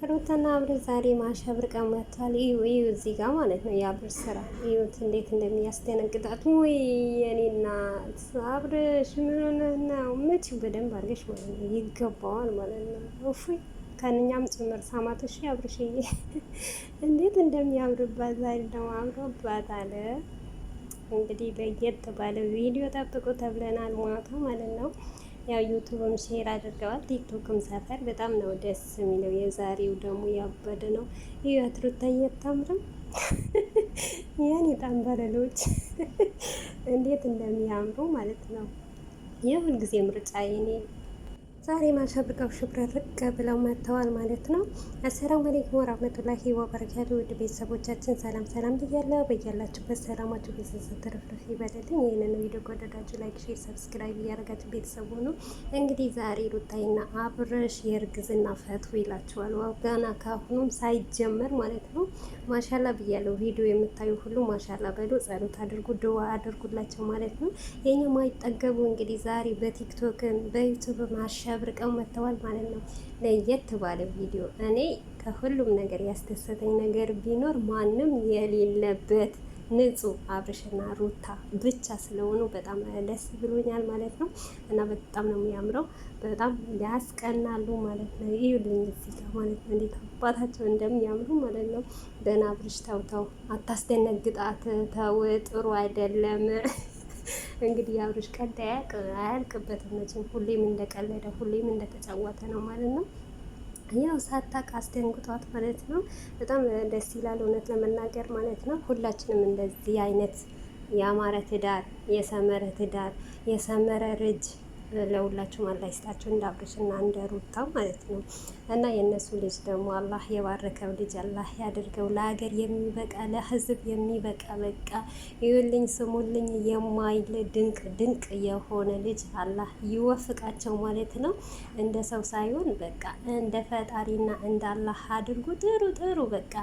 ሩታና አብርሽ ዛሬ ማሸብርቀው መጥቷል። እዩ እዚህ ጋር ማለት ነው የአብርሽ ስራ እዩት፣ እንዴት እንደሚያስደነግጣት። ወይ የኔ እናት አብርሽ ምን ሆነህ ነው? ምችው በደንብ አድርገሽ ማለት ነው ይገባዋል ማለት ነው። እፎይ ከእኛም ጭምር ሳማት። እሺ አብርሽዬ እንዴት እንደሚያምርባት ዛሬ ደግሞ አምሮባታል። እንግዲህ ለየት ባለ ቪዲዮ ጠብቁ ተብለናል ማታ ማለት ነው። ያው ዩቱብም ሼር አድርገዋል፣ ቲክቶክም ሰፈር በጣም ነው ደስ የሚለው። የዛሬው ደግሞ ያበደ ነው። ይኸት ሩታዬ አታምርም? ያኔ ጠንበለሎች እንዴት እንደሚያምሩ ማለት ነው። የሁል ጊዜ ምርጫ የኔ ዛሬ ማሸብርቀው ሽብረቅ ብለው መጥተዋል ማለት ነው። አሰላሙ አለይኩም ወራህመቱላሂ ወበረካቱ። ውድ ቤተሰቦቻችን ሰላም ሰላም ብያለሁ። በያላችሁበት ሰላማችሁ ቤተሰብ ተረፍረፍ ይበልልኝ። ይህንን ቪዲዮ ከወደዳችሁ ላይክ፣ ሼር፣ ሰብስክራይብ እያደረጋችሁ ቤተሰቡ ነው። እንግዲህ ዛሬ ሩታይና አብርሽ የእርግዝና ፈቱ ይላችኋል። ዋው ገና ካሁኑም ሳይጀመር ማለት ነው። ማሻላ ብያለሁ። ቪዲዮ የምታዩ ሁሉ ማሻላ በሉ፣ ጸሎት አድርጉ፣ ድዋ አድርጉላቸው ማለት ነው። የኛ ማይጠገቡ እንግዲህ ዛሬ በቲክቶክን በዩቱብ አብርቀው መጥተዋል ማለት ነው። ለየት ባለ ቪዲዮ እኔ ከሁሉም ነገር ያስደሰተኝ ነገር ቢኖር ማንም የሌለበት ንጹህ አብርሽና ሩታ ብቻ ስለሆኑ በጣም ደስ ብሎኛል ማለት ነው። እና በጣም ነው የሚያምረው፣ በጣም ያስቀናሉ ማለት ነው። ይኸውልኝ እዚህ ጋር ማለት ነው እንዴት አባታቸው እንደሚያምሩ ማለት ነው። ደህና አብርሽ ተው አታስደነግጣት፣ ተው ጥሩ አይደለም። እንግዲህ የአብርሽ ቀልድ አያልቅበትም መቼም። ሁሌም እንደቀለደ ሁሌም እንደተጫወተ ነው ማለት ነው። ያው ሳታውቅ አስደንግጧት ማለት ነው። በጣም ደስ ይላል እውነት ለመናገር ማለት ነው። ሁላችንም እንደዚህ አይነት ያማረ ትዳር፣ የሰመረ ትዳር፣ የሰመረ ልጅ ለሁላችሁም አላህ ይስጣችሁ፣ እንደ አብርሽና እንደ ሩታ ማለት ነው። እና የእነሱ ልጅ ደግሞ አላህ የባረከው ልጅ አላህ ያድርገው፣ ለሀገር የሚበቃ ለህዝብ የሚበቃ በቃ ይኸውልኝ ስሙልኝ የማይል ድንቅ ድንቅ የሆነ ልጅ አላህ ይወፍቃቸው ማለት ነው። እንደ ሰው ሳይሆን በቃ እንደ ፈጣሪና እንደ አላህ አድርጉ። ጥሩ ጥሩ በቃ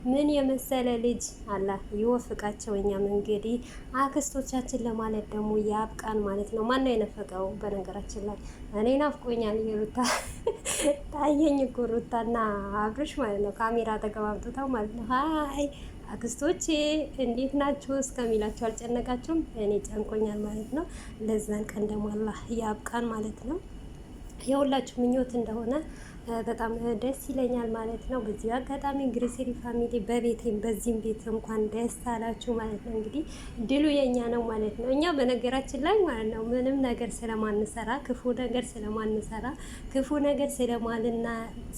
ምን የመሰለ ልጅ አላህ ይወፍቃቸው። እኛም እንግዲህ አክስቶቻችን ለማለት ደግሞ ያብቃን ማለት ነው። ማነው የነፈቀው? ነገራችን ላይ እኔ ናፍቆኛል። የሩታ ታየኝ እኮ ሩታና አብርሽ ማለት ነው ካሜራ ተገባብተው ማለት ነው። ሀይ አክስቶቼ እንዴት ናችሁ እስከሚላችሁ አልጨነቃችሁም? እኔ ጨንቆኛል ማለት ነው። ለዛን ቀን ደግሞ አላህ ያብቃን ማለት ነው። የሁላችሁ ምኞት እንደሆነ በጣም ደስ ይለኛል ማለት ነው። በዚህ አጋጣሚ ግሪሲሪ ፋሚሊ በቤቴም በዚህም ቤት እንኳን ደስ አላችሁ ማለት ነው። እንግዲህ ድሉ የኛ ነው ማለት ነው። እኛ በነገራችን ላይ ማለት ነው ምንም ነገር ስለማንሰራ ክፉ ነገር ስለማንሰራ ክፉ ነገር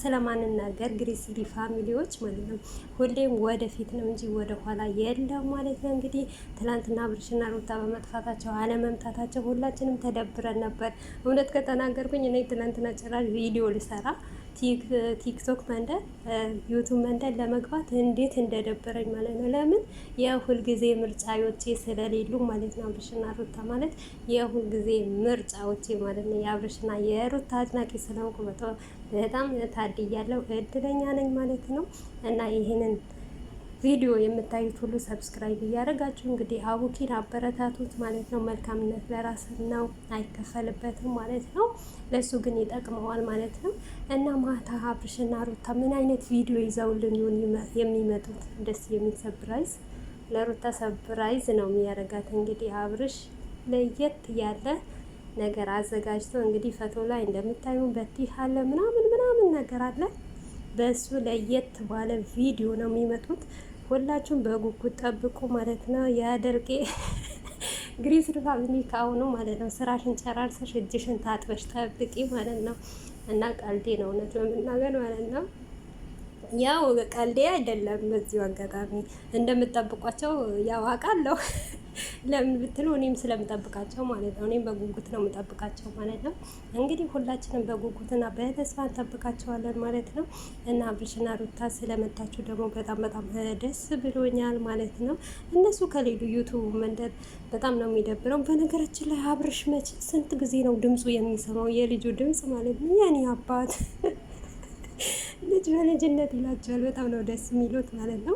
ስለማንናገር ግሪሲሪ ፋሚሊዎች ማለት ነው ሁሌም ወደፊት ነው እንጂ ወደ ኋላ የለም ማለት ነው። እንግዲህ ትናንትና አብርሽና ሩታ በመጥፋታቸው አለመምጣታቸው ሁላችንም ተደብረን ነበር። እውነት ከተናገርኩኝ እኔ ትናንትና ጭራሽ ቪዲዮ ልሰራ ቲክቶክ መንደር ዩቱብ መንደር ለመግባት እንዴት እንደደበረኝ ማለት ነው። ለምን የሁልጊዜ ምርጫዎቼ ስለሌሉ ማለት ነው። አብርሽና ሩታ ማለት የሁልጊዜ ምርጫዎቼ ማለት ነው። የአብርሽና የሩታ አድናቂ ስለሆንኩ በጣም ታድያለሁ፣ እድለኛ ነኝ ማለት ነው። እና ይህንን ቪዲዮ የምታዩት ሁሉ ሰብስክራይብ እያደረጋችሁ እንግዲህ አቡኪን አበረታቱት ማለት ነው። መልካምነት ለራስ ነው፣ አይከፈልበትም ማለት ነው። ለሱ ግን ይጠቅመዋል ማለት ነው። እና ማታ አብርሽና ሩታ ምን አይነት ቪዲዮ ይዘውልን የሚመጡት? ደስ የሚል ሰብራይዝ ለሩታ ሰብራይዝ ነው የሚያደርጋት። እንግዲህ አብርሽ ለየት ያለ ነገር አዘጋጅቶ እንግዲህ ፈቶ ላይ እንደምታዩ በቲህ አለ ምናምን ነገር አለ። በሱ ለየት ባለ ቪዲዮ ነው የሚመጡት። ሁላችሁም በጉጉት ጠብቁ ማለት ነው። ያደርጌ ግሪሲሪ ፋሚሊ ካሁኑ ማለት ነው ስራሽን ጨራርሰሽ እጅሽን ታጥበሽ ጠብቂ ማለት ነው። እና ቀልዴ ነው እውነት ለመናገር ማለት ነው። ያው ቀልዴ አይደለም። በዚሁ አጋጣሚ እንደምጠብቋቸው ያው አውቃለሁ። ለምን ብትሉ እኔም ስለምጠብቃቸው ማለት ነው። እኔም በጉጉት ነው የምጠብቃቸው ማለት ነው። እንግዲህ ሁላችንም በጉጉትና በተስፋ እንጠብቃቸዋለን ማለት ነው። እና አብርሽና ሩታ ስለመጣችሁ ደግሞ በጣም ደስ ብሎኛል ማለት ነው። እነሱ ከሌሉ ዩቱብ መንደር በጣም ነው የሚደብረው። በነገራችን ላይ አብርሽ መች ስንት ጊዜ ነው ድምፁ የሚሰማው? የልጁ ድምፅ ማለት ነው። የኔ አባት ልጅ በልጅነት ይላቸዋል። በጣም ነው ደስ የሚሉት ማለት ነው።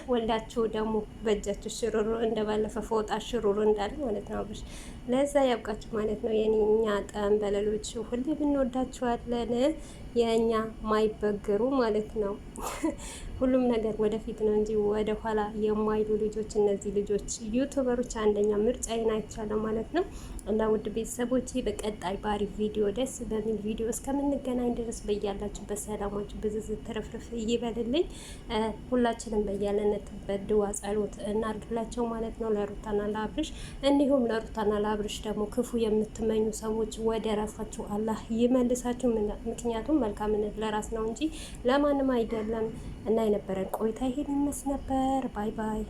ወልዳችሁ ደግሞ በእጃችሁ ሽሩሩ እንደባለፈ ፎጣ ሽሩሩ እንዳለ ማለት ነው አብርሽ። ለዛ ያብቃችሁ ማለት ነው የኛ ጠንበለሎች፣ ሁሌም እንወዳችኋለን። የእኛ ማይበገሩ ማለት ነው። ሁሉም ነገር ወደፊት ነው እንጂ ወደ ኋላ የማይሉ ልጆች እነዚህ ልጆች ዩቱበሮች አንደኛ ምርጫ አይቻለሁ ማለት ነው። እና ውድ ቤተሰቦች በቀጣይ ባሪፍ ቪዲዮ ደስ በሚል ቪዲዮ እስከምንገናኝ ድረስ በያላችሁበት ሰላማችሁ ብዝዝት ተረፍርፍ ይበልልኝ። ሁላችንም በያለንበት ድዋ ጸሎት እናድርግላቸው ማለት ነው ለሩታና ለአብርሽ። እንዲሁም ለሩታና ለአብርሽ ደግሞ ክፉ የምትመኙ ሰዎች ወደ ራሳችሁ አላህ ይመልሳችሁ። ምክንያቱም መልካምነት ለራስ ነው እንጂ ለማንም አይደለም። እና የነበረን ቆይታ ይሄን ይመስል ነበር። ባይ ባይ።